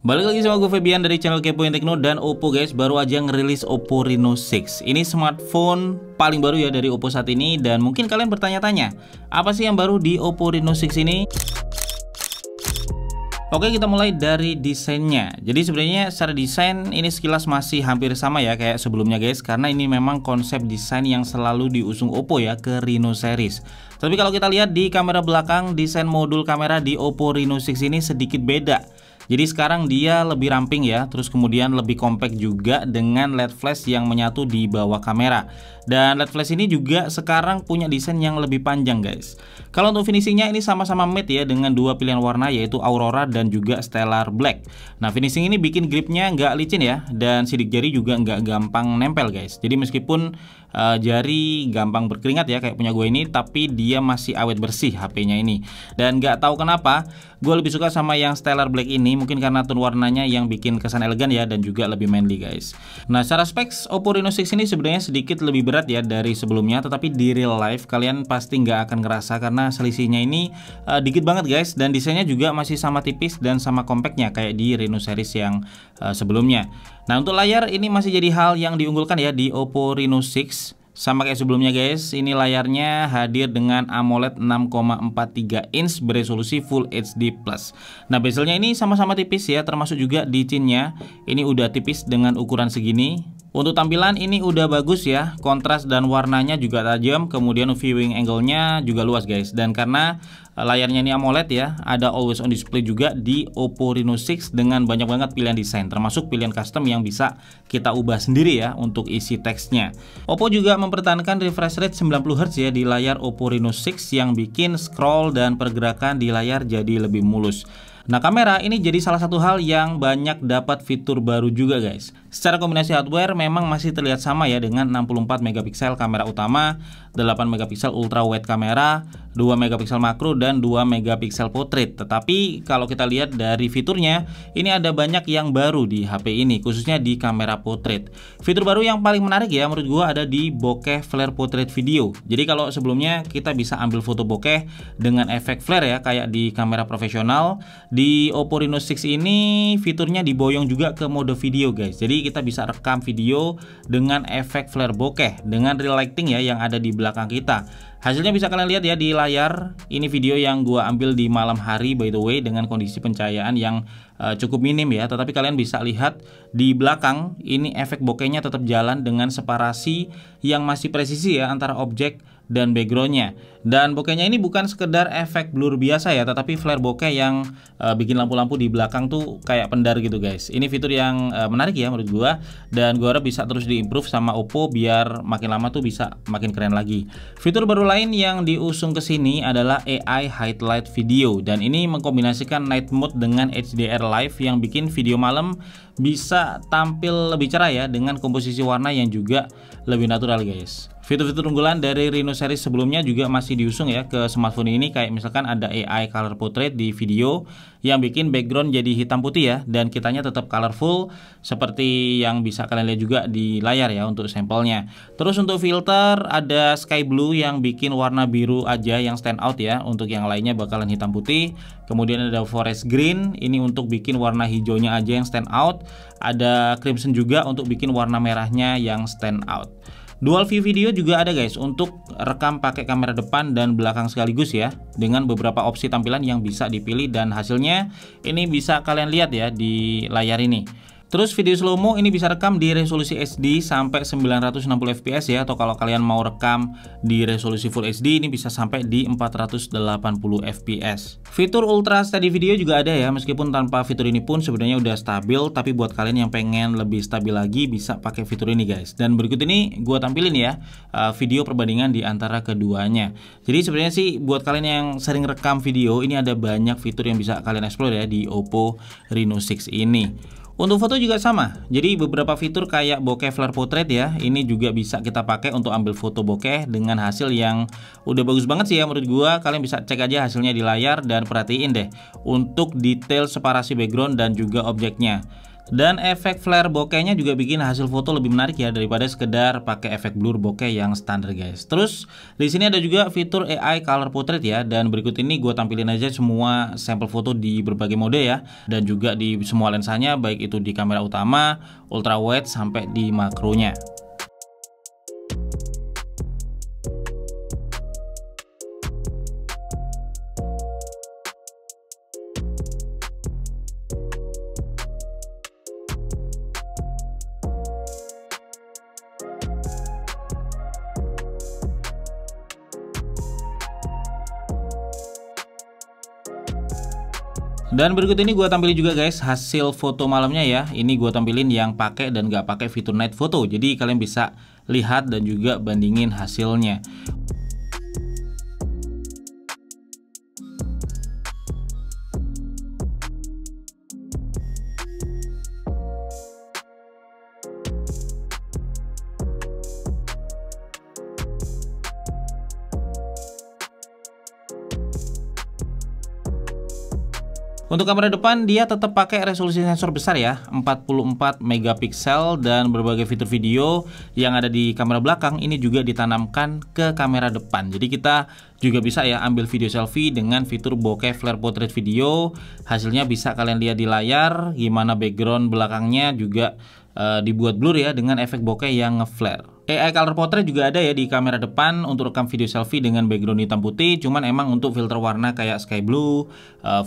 Balik lagi sama gue Febian dari channel Kepoin Tekno. Dan Oppo guys baru aja ngerilis Oppo Reno 6. Ini smartphone paling baru ya dari Oppo saat ini. Dan mungkin kalian bertanya-tanya, apa sih yang baru di Oppo Reno 6 ini? Oke, kita mulai dari desainnya. Jadi sebenarnya secara desain ini sekilas masih hampir sama ya kayak sebelumnya guys, karena ini memang konsep desain yang selalu diusung Oppo ya ke Reno series. Tapi kalau kita lihat di kamera belakang, desain modul kamera di Oppo Reno 6 ini sedikit beda. Jadi sekarang dia lebih ramping ya, terus kemudian lebih compact juga dengan LED flash yang menyatu di bawah kamera. Dan LED flash ini juga sekarang punya desain yang lebih panjang guys. Kalau untuk finishingnya ini sama-sama matte ya, dengan dua pilihan warna yaitu Aurora dan juga Stellar Black. Nah, finishing ini bikin gripnya nggak licin ya, dan sidik jari juga nggak gampang nempel guys. Jadi meskipun jari gampang berkeringat ya kayak punya gue ini, tapi dia masih awet bersih HP-nya ini. Dan nggak tahu kenapa gue lebih suka sama yang Stellar Black ini, mungkin karena tone warnanya yang bikin kesan elegan ya, dan juga lebih manly guys. Nah, secara specs Oppo Reno 6 ini sebenarnya sedikit lebih berat ya dari sebelumnya, tetapi di real life kalian pasti nggak akan ngerasa karena selisihnya ini dikit banget guys. Dan desainnya juga masih sama tipis dan sama compactnya kayak di Reno series yang sebelumnya. Nah, untuk layar ini masih jadi hal yang diunggulkan ya di Oppo Reno 6. Sama kayak sebelumnya guys, ini layarnya hadir dengan AMOLED 6,43 inch beresolusi Full HD+. Nah, bezelnya ini sama-sama tipis ya, termasuk juga di chinnya. Ini udah tipis dengan ukuran segini. Untuk tampilan ini udah bagus ya, kontras dan warnanya juga tajam, kemudian viewing angle-nya juga luas guys. Dan karena layarnya ini AMOLED ya, ada always on display juga di Oppo Reno 6 dengan banyak banget pilihan desain, termasuk pilihan custom yang bisa kita ubah sendiri ya untuk isi teksnya. Oppo juga mempertahankan refresh rate 90Hz ya di layar Oppo Reno 6 yang bikin scroll dan pergerakan di layar jadi lebih mulus. Nah, kamera ini jadi salah satu hal yang banyak dapat fitur baru juga guys. Secara kombinasi hardware memang masih terlihat sama ya, dengan 64 megapiksel kamera utama, 8 megapiksel ultra wide kamera, 2 megapiksel makro, dan 2 megapiksel portrait. Tetapi kalau kita lihat dari fiturnya, ini ada banyak yang baru di HP ini, khususnya di kamera portrait. Fitur baru yang paling menarik ya menurut gua ada di bokeh flare portrait video. Jadi kalau sebelumnya kita bisa ambil foto bokeh dengan efek flare ya kayak di kamera profesional, di Oppo Reno 6 ini fiturnya diboyong juga ke mode video guys. Jadi kita bisa rekam video dengan efek flare bokeh dengan real lighting ya yang ada di belakang kita. Hasilnya bisa kalian lihat ya di layar. Ini video yang gua ambil di malam hari by the way, dengan kondisi pencahayaan yang cukup minim ya, tetapi kalian bisa lihat di belakang ini efek bokehnya tetap jalan dengan separasi yang masih presisi ya antara objek dan backgroundnya. Dan bokehnya ini bukan sekedar efek blur biasa ya, tetapi flare bokeh yang bikin lampu-lampu di belakang tuh kayak pendar gitu guys. Ini fitur yang menarik ya menurut gua, dan gua harap bisa terus diimprove sama Oppo biar makin lama tuh bisa makin keren lagi. Fitur baru lain yang diusung ke sini adalah AI Highlight Video, dan ini mengkombinasikan night mode dengan HDR live yang bikin video malam bisa tampil lebih cerah ya, dengan komposisi warna yang juga lebih natural guys. Fitur-fitur unggulan dari Reno series sebelumnya juga masih diusung ya ke smartphone ini, kayak misalkan ada AI Color Portrait di video yang bikin background jadi hitam putih ya, dan kitanya tetap colorful seperti yang bisa kalian lihat juga di layar ya untuk sampelnya. Terus untuk filter ada Sky Blue yang bikin warna biru aja yang stand out ya, untuk yang lainnya bakalan hitam putih. Kemudian ada Forest Green, ini untuk bikin warna hijaunya aja yang stand out. Ada Crimson juga untuk bikin warna merahnya yang stand out. Dual view video juga ada guys untuk rekam pakai kamera depan dan belakang sekaligus ya, dengan beberapa opsi tampilan yang bisa dipilih, dan hasilnya ini bisa kalian lihat ya di layar ini. Terus video slow-mo ini bisa rekam di resolusi HD sampai 960 fps ya, atau kalau kalian mau rekam di resolusi Full HD ini bisa sampai di 480 fps. Fitur Ultra Steady Video juga ada ya, meskipun tanpa fitur ini pun sebenarnya udah stabil, tapi buat kalian yang pengen lebih stabil lagi bisa pakai fitur ini guys. Dan berikut ini gua tampilin ya video perbandingan di antara keduanya. Jadi sebenarnya sih buat kalian yang sering rekam video, ini ada banyak fitur yang bisa kalian explore ya di Oppo Reno 6 ini. Untuk foto juga sama, jadi beberapa fitur kayak bokeh flare portrait ya, ini juga bisa kita pakai untuk ambil foto bokeh dengan hasil yang udah bagus banget sih ya menurut gua. Kalian bisa cek aja hasilnya di layar dan perhatiin deh untuk detail separasi background dan juga objeknya. Dan efek flare bokehnya juga bikin hasil foto lebih menarik ya daripada sekedar pakai efek blur bokeh yang standar guys. Terus di sini ada juga fitur AI color portrait ya, dan berikut ini gue tampilin aja semua sampel foto di berbagai mode ya, dan juga di semua lensanya, baik itu di kamera utama, ultra wide sampai di makronya. Dan berikut ini gue tampilin juga guys hasil foto malamnya ya. Ini gue tampilin yang pakai dan gak pakai fitur night photo. Jadi kalian bisa lihat dan juga bandingin hasilnya. Untuk kamera depan dia tetap pakai resolusi sensor besar ya, 44 megapiksel, dan berbagai fitur video yang ada di kamera belakang ini juga ditanamkan ke kamera depan. Jadi kita juga bisa ya ambil video selfie dengan fitur bokeh flare portrait video. Hasilnya bisa kalian lihat di layar, gimana background belakangnya juga dibuat blur ya dengan efek bokeh yang nge-flare. AI color portrait juga ada ya di kamera depan untuk rekam video selfie dengan background hitam putih. Cuman emang untuk filter warna kayak sky blue,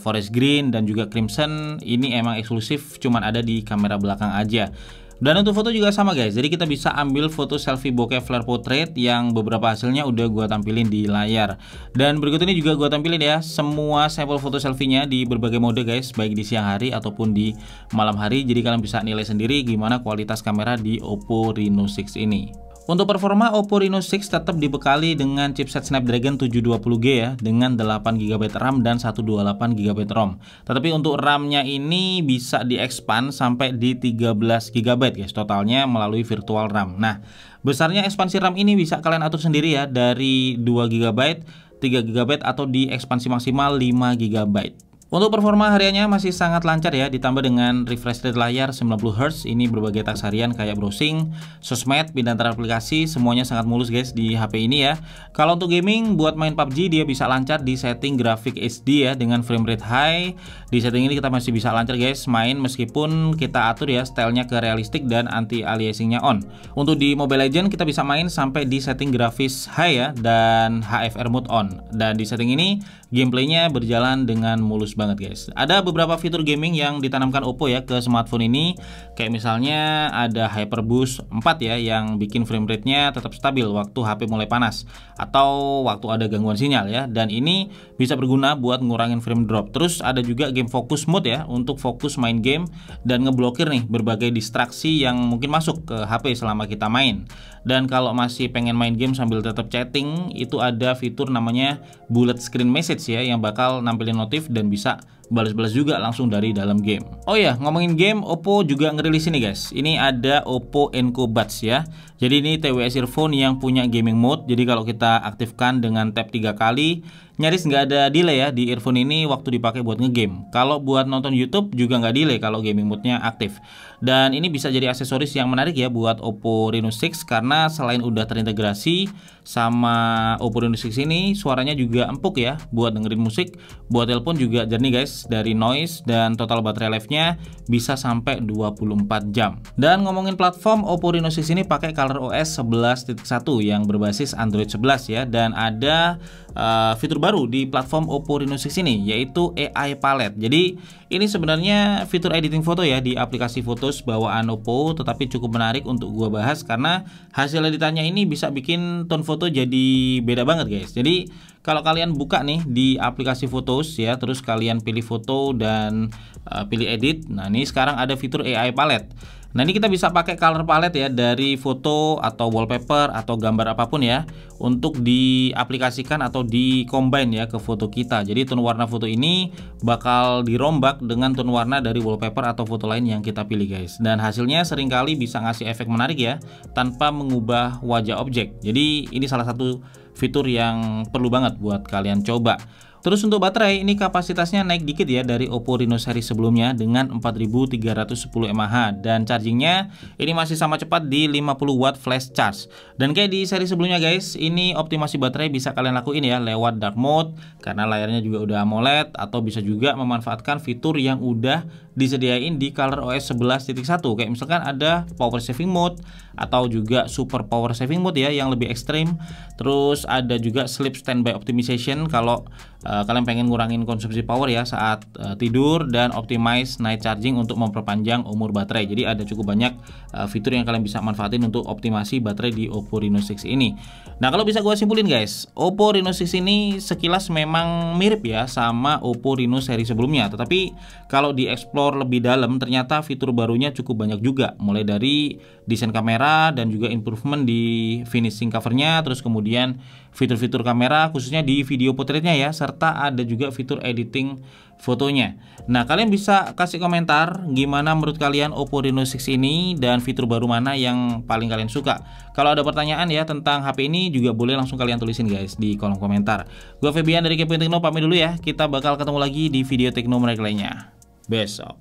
forest green, dan juga crimson ini emang eksklusif cuman ada di kamera belakang aja. Dan untuk foto juga sama guys, jadi kita bisa ambil foto selfie bokeh flare portrait yang beberapa hasilnya udah gua tampilin di layar. Dan berikut ini juga gua tampilin ya semua sampel foto selfie-nya di berbagai mode guys, baik di siang hari ataupun di malam hari. Jadi kalian bisa nilai sendiri gimana kualitas kamera di Oppo Reno 6 ini. Untuk performa, Oppo Reno 6 tetap dibekali dengan chipset Snapdragon 720G ya, dengan 8GB RAM dan 128GB ROM. Tetapi untuk RAM-nya ini bisa diekspand sampai di 13GB guys totalnya melalui virtual RAM. Nah, besarnya ekspansi RAM ini bisa kalian atur sendiri ya, dari 2GB, 3GB, atau di ekspansi maksimal 5GB. Untuk performa hariannya masih sangat lancar ya, ditambah dengan refresh rate layar 90Hz. Ini berbagai task harian kayak browsing, sosmed, pindah antar aplikasi, semuanya sangat mulus guys di HP ini ya. Kalau untuk gaming, buat main PUBG dia bisa lancar di setting grafik HD ya, dengan frame rate high. Di setting ini kita masih bisa lancar guys main meskipun kita atur ya stylenya ke realistik dan anti aliasingnya on. Untuk di Mobile Legends kita bisa main sampai di setting grafis high ya, dan HFR mode on. Dan di setting ini gameplaynya berjalan dengan mulus banget guys. Ada beberapa fitur gaming yang ditanamkan Oppo ya ke smartphone ini, kayak misalnya ada Hyperboost 4 ya, yang bikin frame rate-nya tetap stabil waktu HP mulai panas atau waktu ada gangguan sinyal ya, dan ini bisa berguna buat ngurangin frame drop. Terus ada juga game focus mode ya, untuk fokus main game dan ngeblokir nih berbagai distraksi yang mungkin masuk ke HP selama kita main. Dan kalau masih pengen main game sambil tetap chatting, itu ada fitur namanya bullet screen message ya, yang bakal nampilin notif dan bisa balas-balas juga langsung dari dalam game. Oh ya, ngomongin game, Oppo juga ngerilis ini guys. Ini ada Oppo Enco Buds ya. Jadi ini TWS earphone yang punya gaming mode. Jadi kalau kita aktifkan dengan tap 3 kali, nyaris nggak ada delay ya di earphone ini waktu dipakai buat ngegame. Kalau buat nonton YouTube juga nggak delay kalau gaming mode-nya aktif. Dan ini bisa jadi aksesoris yang menarik ya buat Oppo Reno 6, karena selain udah terintegrasi sama Oppo Reno 6 ini, suaranya juga empuk ya buat dengerin musik. Buat telepon juga jernih guys dari noise, dan total baterai life-nya bisa sampai 24 jam. Dan ngomongin platform, Oppo Reno 6 ini pakai ColorOS 11.1 yang berbasis Android 11 ya, dan ada fitur baru di platform Oppo Reno 6 ini, yaitu AI Palette. Jadi ini sebenarnya fitur editing foto ya di aplikasi Photos bawaan Oppo, tetapi cukup menarik untuk gua bahas karena hasil editannya ini bisa bikin tone foto jadi beda banget guys. Jadi kalau kalian buka nih di aplikasi Photos ya, terus kalian pilih foto dan pilih edit. Nah, ini sekarang ada fitur AI Palette. Nah, ini kita bisa pakai color palette ya dari foto atau wallpaper atau gambar apapun ya, untuk diaplikasikan atau di-combine ya ke foto kita. Jadi tone warna foto ini bakal dirombak dengan tone warna dari wallpaper atau foto lain yang kita pilih guys. Dan hasilnya seringkali bisa ngasih efek menarik ya, tanpa mengubah wajah objek. Jadi ini salah satu fitur yang perlu banget buat kalian coba. Terus untuk baterai ini kapasitasnya naik dikit ya dari Oppo Reno seri sebelumnya dengan 4310 mAh dan chargingnya ini masih sama cepat di 50 watt flash charge. Dan kayak di seri sebelumnya guys, ini optimasi baterai bisa kalian lakuin ya lewat dark mode karena layarnya juga udah AMOLED, atau bisa juga memanfaatkan fitur yang udah disediain di ColorOS 11.1 kayak misalkan ada power saving mode atau juga super power saving mode ya yang lebih ekstrim. Terus ada juga sleep standby optimization kalau kalian pengen ngurangin konsumsi power ya saat tidur, dan optimize night charging untuk memperpanjang umur baterai. Jadi ada cukup banyak fitur yang kalian bisa manfaatin untuk optimasi baterai di Oppo Reno 6 ini. Nah, kalau bisa gue simpulin guys, Oppo Reno 6 ini sekilas memang mirip ya sama Oppo Reno seri sebelumnya, tetapi kalau dieksplor lebih dalam ternyata fitur barunya cukup banyak juga, mulai dari desain kamera dan juga improvement di finishing covernya, terus kemudian fitur-fitur kamera khususnya di video portraitnya ya, serta ada juga fitur editing fotonya. Nah, kalian bisa kasih komentar gimana menurut kalian Oppo Reno 6 ini dan fitur baru mana yang paling kalian suka. Kalau ada pertanyaan ya tentang HP ini juga boleh langsung kalian tulisin guys di kolom komentar. Gua Febian dari Kepoin Tekno pamit dulu ya. Kita bakal ketemu lagi di video Tekno menarik lainnya besok.